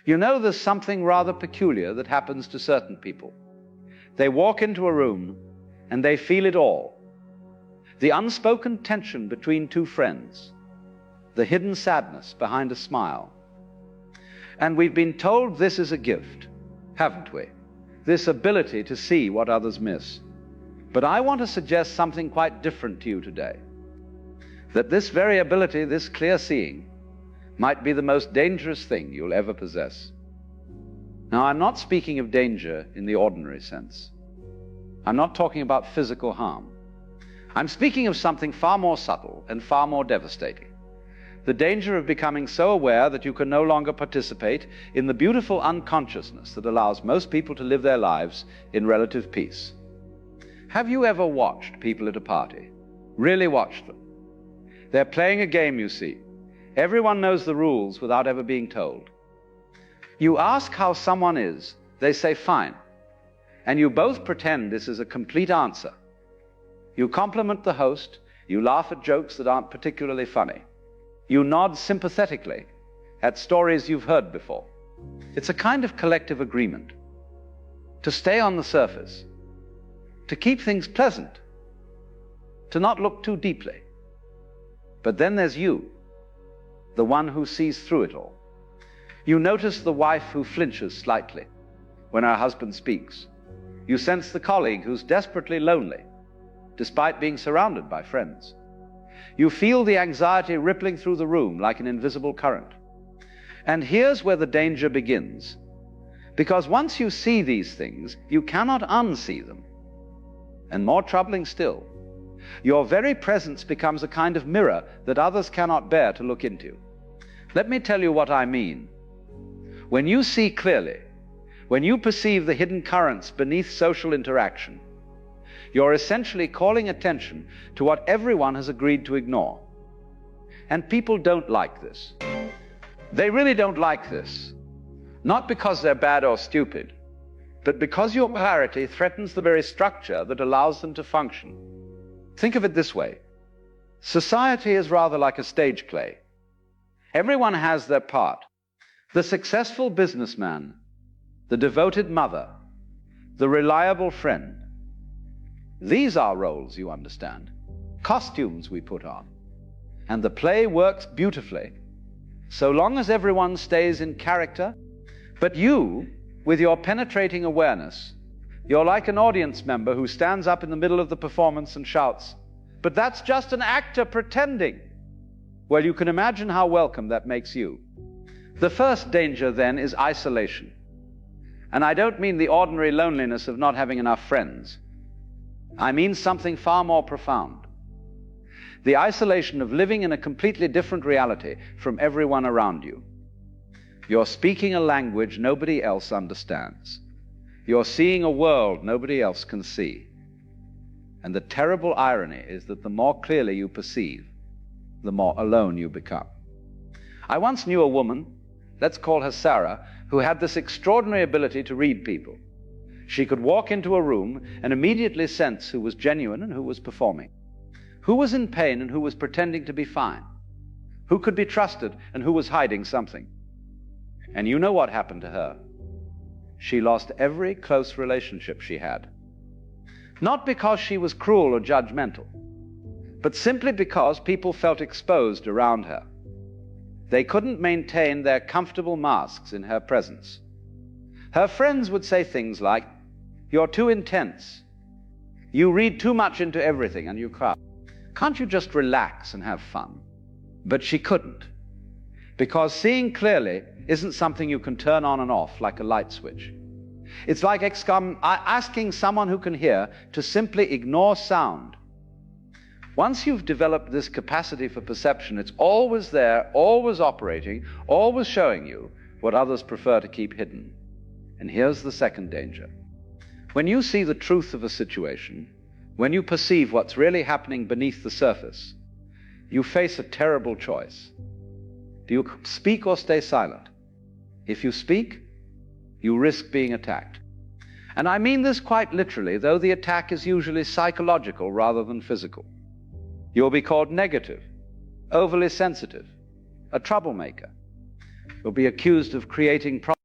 You know, there's something rather peculiar that happens to certain people. They walk into a room and they feel it all. The unspoken tension between two friends, the hidden sadness behind a smile. And we've been told this is a gift, haven't we? This ability to see what others miss. But I want to suggest something quite different to you today. That this very ability, this clear seeing, might be the most dangerous thing you'll ever possess. Now, I'm not speaking of danger in the ordinary sense. I'm not talking about physical harm. I'm speaking of something far more subtle and far more devastating. The danger of becoming so aware that you can no longer participate in the beautiful unconsciousness that allows most people to live their lives in relative peace. Have you ever watched people at a party? Really watched them? They're playing a game, you see. Everyone knows the rules without ever being told. You ask how someone is, they say fine, and you both pretend this is a complete answer. You compliment the host, you laugh at jokes that aren't particularly funny. You nod sympathetically at stories you've heard before. It's a kind of collective agreement to stay on the surface, to keep things pleasant, to not look too deeply. But then there's you, the one who sees through it all. You notice the wife who flinches slightly when her husband speaks. You sense the colleague who's desperately lonely, despite being surrounded by friends. You feel the anxiety rippling through the room like an invisible current. And here's where the danger begins. Because once you see these things, you cannot unsee them. And more troubling still, your very presence becomes a kind of mirror that others cannot bear to look into. Let me tell you what I mean. When you see clearly, when you perceive the hidden currents beneath social interaction, you're essentially calling attention to what everyone has agreed to ignore. And people don't like this. They really don't like this. Not because they're bad or stupid, but because your clarity threatens the very structure that allows them to function. Think of it this way. Society is rather like a stage play. Everyone has their part. The successful businessman, the devoted mother, the reliable friend. These are roles, you understand, costumes we put on. And the play works beautifully, so long as everyone stays in character. But you, with your penetrating awareness, you're like an audience member who stands up in the middle of the performance and shouts, "But that's just an actor pretending." Well, you can imagine how welcome that makes you. The first danger, then, is isolation. And I don't mean the ordinary loneliness of not having enough friends. I mean something far more profound. The isolation of living in a completely different reality from everyone around you. You're speaking a language nobody else understands. You're seeing a world nobody else can see. And the terrible irony is that the more clearly you perceive, the more alone you become. I once knew a woman, let's call her Sarah, who had this extraordinary ability to read people. She could walk into a room and immediately sense who was genuine and who was performing, who was in pain and who was pretending to be fine, who could be trusted and who was hiding something. And you know what happened to her. She lost every close relationship she had. Not because she was cruel or judgmental, but simply because people felt exposed around her. They couldn't maintain their comfortable masks in her presence. Her friends would say things like, "You're too intense. You read too much into everything and you can't. Can't you just relax and have fun?" But she couldn't. Because seeing clearly isn't something you can turn on and off like a light switch. It's like asking someone who can hear to simply ignore sound. Once you've developed this capacity for perception, it's always there, always operating, always showing you what others prefer to keep hidden. And here's the second danger. When you see the truth of a situation, when you perceive what's really happening beneath the surface, you face a terrible choice. Do you speak or stay silent? If you speak, you risk being attacked. And I mean this quite literally, though the attack is usually psychological rather than physical. You'll be called negative, overly sensitive, a troublemaker. You'll be accused of creating problems.